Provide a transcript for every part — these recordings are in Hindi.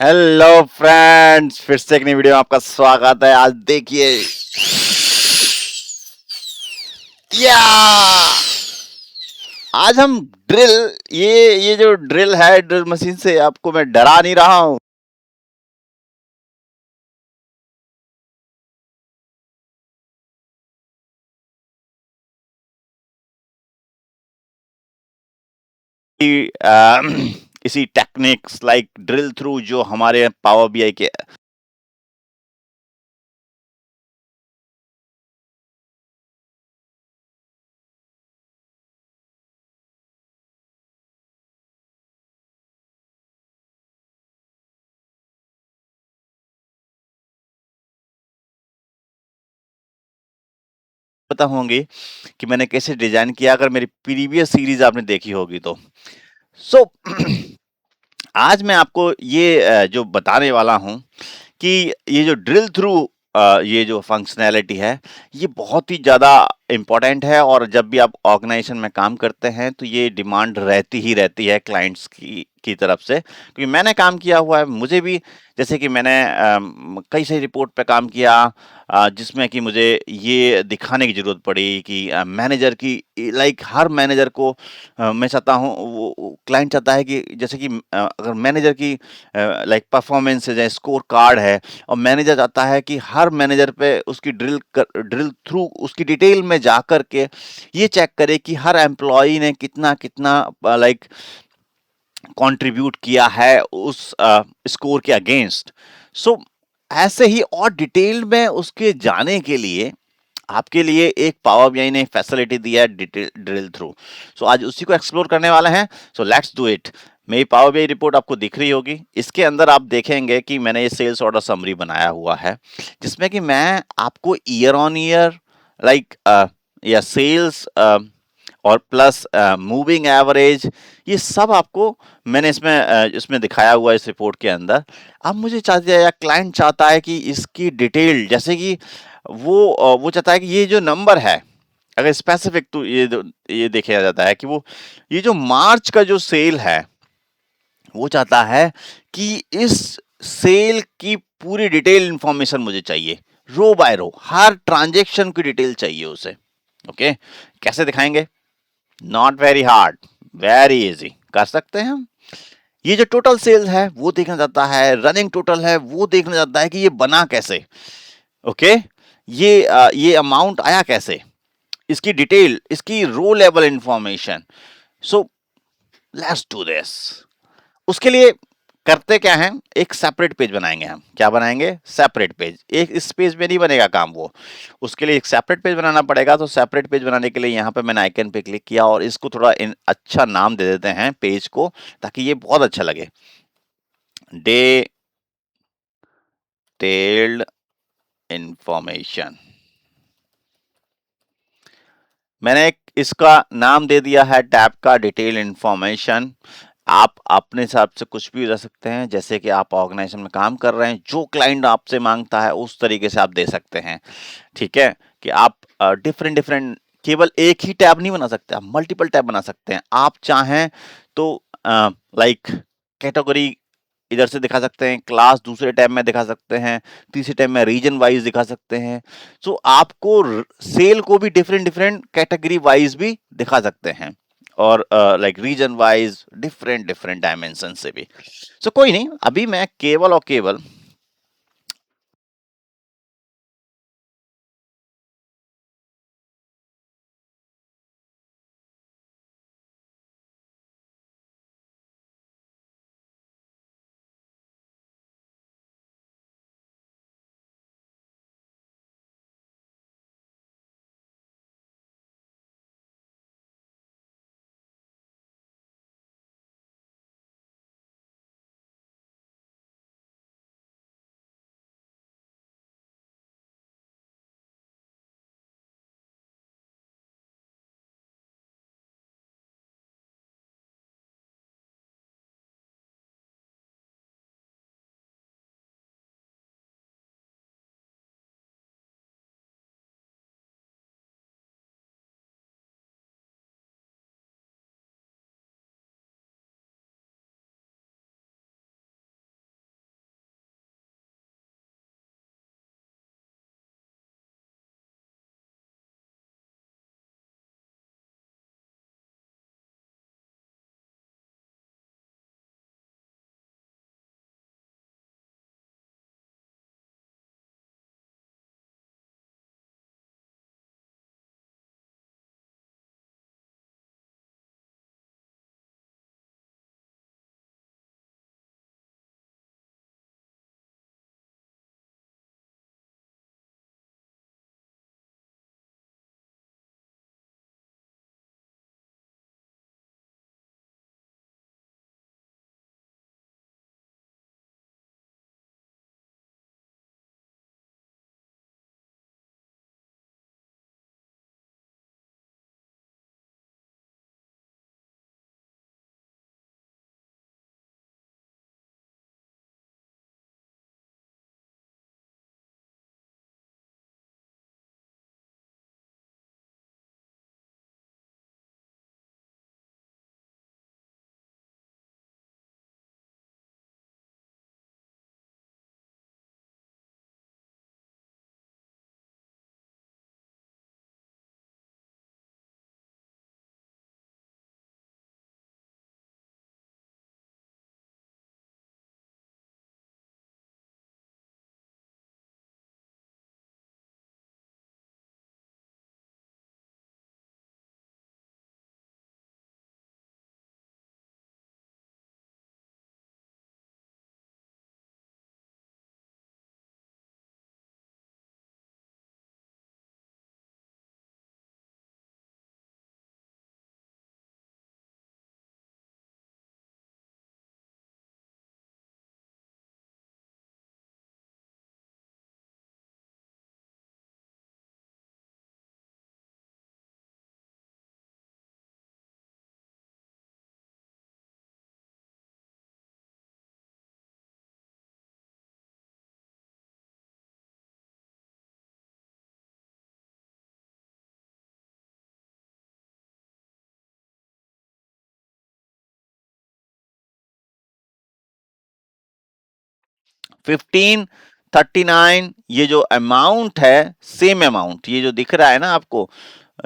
हेलो फ्रेंड्स, फिर से एक नई वीडियो में आपका स्वागत है। आज देखिए, या आज हम ड्रिल ये जो ड्रिल है, ड्रिल मशीन से आपको मैं डरा नहीं रहा हूँ कि इसी टेक्निक्स लाइक ड्रिल थ्रू जो हमारे पावर बीआई के पता होंगे कि मैंने कैसे डिजाइन किया, अगर मेरी प्रीवियस सीरीज आपने देखी होगी तो। सो आज मैं आपको ये जो बताने वाला हूँ कि ये जो ड्रिल थ्रू ये जो फंक्शनैलिटी है, ये बहुत ही ज़्यादा इम्पोर्टेंट है और जब भी आप ऑर्गेनाइजेशन में काम करते हैं, तो ये डिमांड रहती ही रहती है क्लाइंट्स की तरफ से। क्योंकि मैंने काम किया हुआ है, मुझे भी जैसे कि मैंने कई सारी रिपोर्ट पे काम किया जिसमें कि मुझे ये दिखाने की ज़रूरत पड़ी कि मैनेजर की लाइक हर मैनेजर को मैं चाहता हूँ वो क्लाइंट चाहता है कि जैसे कि अगर मैनेजर की लाइक परफॉर्मेंस है या स्कोर कार्ड है और मैनेजर चाहता है कि हर मैनेजर पे उसकी ड्रिल थ्रू उसकी डिटेल में जा कर के ये चेक करे कि हर एम्प्लॉय ने कितना कितना लाइक कंट्रीब्यूट किया है उस स्कोर के अगेंस्ट। सो ऐसे ही और डिटेल में उसके जाने के लिए आपके लिए एक पावर बीआई ने फैसिलिटी दिया है, डिटेल ड्रिल थ्रू। सो आज उसी को एक्सप्लोर करने वाले हैं। सो लेट्स डू इट। मेरी पावर बीआई रिपोर्ट आपको दिख रही होगी। इसके अंदर आप देखेंगे कि मैंने ये सेल्स ऑर्डर समरी बनाया हुआ है, जिसमें कि मैं आपको ईयर ऑन ईयर लाइक या सेल्स और प्लस मूविंग एवरेज, ये सब आपको मैंने इसमें दिखाया हुआ है इस रिपोर्ट के अंदर। अब मुझे चाहते या क्लाइंट चाहता है कि इसकी डिटेल, जैसे कि वो चाहता है कि ये जो नंबर है, अगर स्पेसिफिक तो ये देखा जाता है कि वो ये जो मार्च का जो सेल है, वो चाहता है कि इस सेल की पूरी डिटेल इंफॉर्मेशन मुझे चाहिए, रो बाय रो हर ट्रांजेक्शन की डिटेल चाहिए उसे। ओके, कैसे दिखाएंगे? Not very hard, very easy कर सकते हैं हम। ये जो टोटल सेल्स है वो देखना चाहता है, रनिंग टोटल है वो देखना चाहता है कि ये बना कैसे। ओके, ये अमाउंट आया कैसे, इसकी डिटेल, इसकी row level information. So let's do this. उसके लिए करते क्या है, एक सेपरेट पेज बनाएंगे हम। क्या बनाएंगे? Separate page. एक इस पेज में नहीं बनेगा काम वो, उसके लिए एक सेपरेट पेज बनाना पड़ेगा। तो सेपरेट पेज बनाने के लिए यहाँ पे मैंने आइकन पे क्लिक किया और इसको थोड़ा अच्छा नाम दे देते हैं पेज को, ताकि ये बहुत अच्छा लगे। Detailed information. मैंने एक इसका नाम दे दिया है टैब का, डिटेल इंफॉर्मेशन। आप अपने हिसाब से कुछ भी रख सकते हैं, जैसे कि आप ऑर्गेनाइजेशन में काम कर रहे हैं, जो क्लाइंट आपसे मांगता है उस तरीके से आप दे सकते हैं। ठीक है, कि आप डिफरेंट डिफरेंट केवल एक ही टैब नहीं बना सकते, आप मल्टीपल टैब बना सकते हैं। आप चाहें तो लाइक कैटेगरी इधर से दिखा सकते हैं, क्लास दूसरे टैब में दिखा सकते हैं, तीसरे टैब में रीजन वाइज दिखा सकते हैं। सो आपको सेल को भी डिफरेंट डिफरेंट कैटेगरी वाइज भी दिखा सकते हैं, और like region wise different different dimension से भी। सो कोई नहीं, अभी मैं केवल और केवल 1539 ये जो अमाउंट है, सेम अमाउंट, ये जो दिख रहा है ना आपको,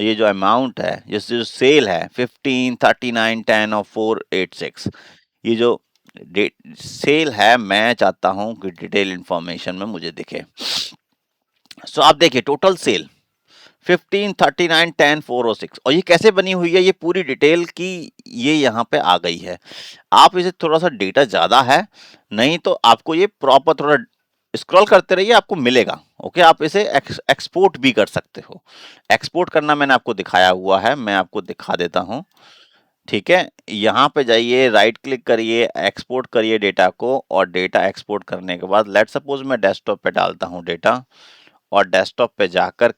ये जो अमाउंट है, जो सेल है 15, 39, 10 और 486, ये जो सेल है, मैं चाहता हूं कि डिटेल इंफॉर्मेशन में मुझे दिखे। सो आप देखिए टोटल सेल 15, 39, 10, 406, और ये कैसे बनी हुई है, ये पूरी डिटेल की ये यहाँ पे आ गई है। आप इसे थोड़ा सा डेटा ज्यादा है, नहीं तो आपको ये प्रॉपर थोड़ा स्क्रॉल करते रहिए, आपको मिलेगा। ओके, आप इसे एक्सपोर्ट भी कर सकते हो। एक्सपोर्ट करना मैंने आपको दिखाया हुआ है, मैं आपको दिखा देता हूँ। ठीक है, यहाँ पे जाइए, राइट क्लिक करिए, एक्सपोर्ट करिए डेटा को, और डेटा एक्सपोर्ट करने के बाद लेट सपोज मैं डेस्कटॉप पे डालता हूँ डेटा, और डेस्कटॉप पे जाकर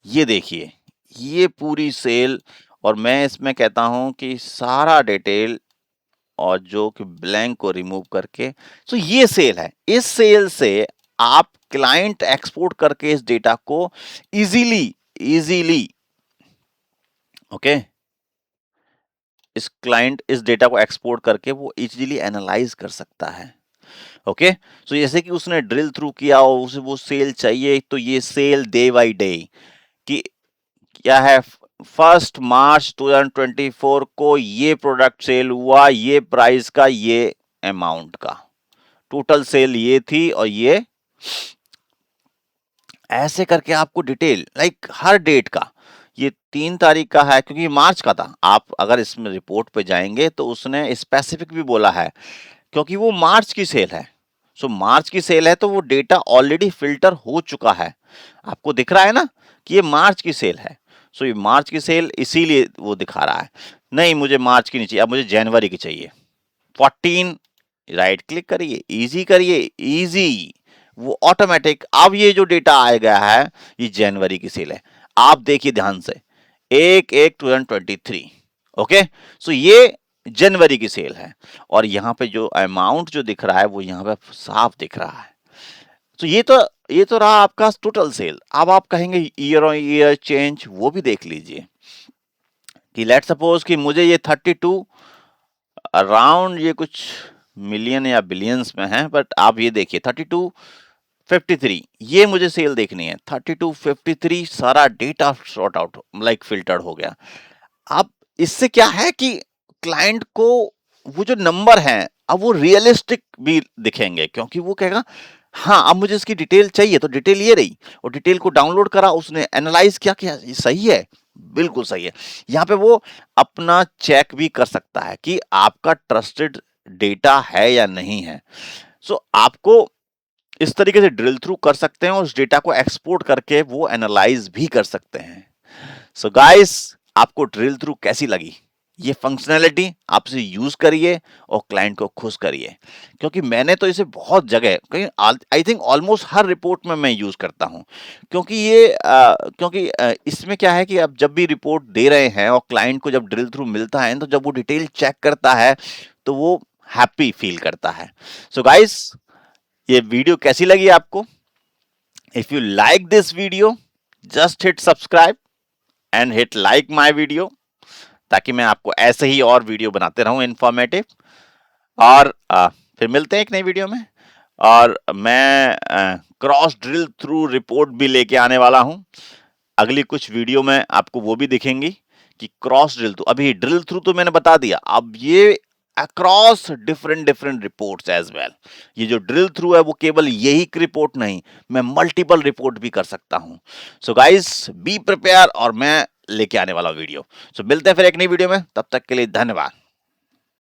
ये देखिए, ये पूरी सेल, और मैं इसमें कहता हूं कि सारा डिटेल और जो कि ब्लैंक को रिमूव करके, तो ये सेल है। इस सेल से आप क्लाइंट एक्सपोर्ट करके इस डेटा को इजीली इजीली ओके, इस क्लाइंट इस डेटा को एक्सपोर्ट करके वो इजीली एनालाइज कर सकता है। ओके, सो जैसे कि उसने ड्रिल थ्रू किया और उसे वो सेल चाहिए, तो ये सेल डे बाई डे कि क्या है, 1 मार्च 2024 को ये प्रोडक्ट सेल हुआ, ये प्राइस का, ये अमाउंट का, टोटल सेल ये थी, और ये ऐसे करके आपको डिटेल लाइक हर डेट का, ये 3 तारीख का है क्योंकि ये मार्च का था। आप अगर इसमें रिपोर्ट पे जाएंगे तो उसने स्पेसिफिक भी बोला है, क्योंकि वो मार्च की सेल है। सो मार्च की सेल है तो वो डेटा ऑलरेडी फिल्टर हो चुका है। आपको दिख रहा है ना कि ये मार्च की सेल है। सो ये मार्च की सेल इसीलिए वो दिखा रहा है। नहीं, मुझे मार्च की नहीं चाहिए, अब मुझे जनवरी की चाहिए। 14, राइट क्लिक करिए, इजी करिए, इजी, वो ऑटोमेटिक। अब ये जो डेटा आ गया है, ये जनवरी की सेल है। आप देखिए ध्यान से, 1/1/2023। ओके, सो ये जनवरी की सेल है, और यहाँ पे जो अमाउंट जो दिख रहा है वो यहाँ पे साफ दिख रहा है। तो ये तो रहा आपका टोटल सेल। अब आप कहेंगे ईयर ऑन ईयर चेंज, वो भी देख लीजिए कि लेट सपोज कि मुझे ये 32 अराउंड, ये कुछ मिलियन या बिलियंस में है, बट आप ये देखिए 3253, ये मुझे सेल देखनी है। 3253 सारा data sort out like filtered हो गया। अब इससे क्या है कि क्लाइंट को वो जो नंबर हैं अब वो रियलिस्टिक भी दिखेंगे, क्योंकि वो कहेगा हाँ अब मुझे इसकी डिटेल चाहिए, तो डिटेल ये रही, और डिटेल को डाउनलोड करा, उसने एनालाइज किया कि ये सही है, बिल्कुल सही है। यहाँ पे वो अपना चेक भी कर सकता है कि आपका ट्रस्टेड डेटा है या नहीं है। सो आपको इस तरीके से ड्रिल थ्रू कर सकते हैं, और उस डेटा को एक्सपोर्ट करके वो एनालाइज भी कर सकते हैं। सो गाइस, आपको ड्रिल थ्रू कैसी लगी? ये फंक्शनैलिटी आप इसे यूज करिए और क्लाइंट को खुश करिए, क्योंकि मैंने तो इसे बहुत जगह, कहीं I think almost her report में मैं यूज करता हूं। क्योंकि इसमें क्या है कि आप जब भी रिपोर्ट दे रहे हैं और क्लाइंट को जब ड्रिल थ्रू मिलता है, तो जब वो डिटेल चेक करता है तो वो हैप्पी फील करता है। सो गाइस, ये वीडियो कैसी लगी आपको? If you like this video, just hit subscribe and hit like my video, ताकि मैं आपको ऐसे ही और वीडियो बनाते रहूं इन्फॉर्मेटिव। और फिर मिलते हैं एक नई वीडियो में। और मैं क्रॉस ड्रिल थ्रू रिपोर्ट भी लेके आने वाला हूं। अगली कुछ वीडियो में आपको वो भी दिखेंगी कि क्रॉस ड्रिल थ्रू, अभी ड्रिल थ्रू तो मैंने बता दिया, अब ये across different different reports as well. ये जो ड्रिल थ्रू है वो केवल यही रिपोर्ट नहीं, मैं मल्टीपल रिपोर्ट भी कर सकता हूं। सो गाइस, बी प्रिपेयर, और मैं लेके आने वाला वीडियो। सो मिलते हैं फिर एक नई वीडियो में, तब तक के लिए धन्यवाद।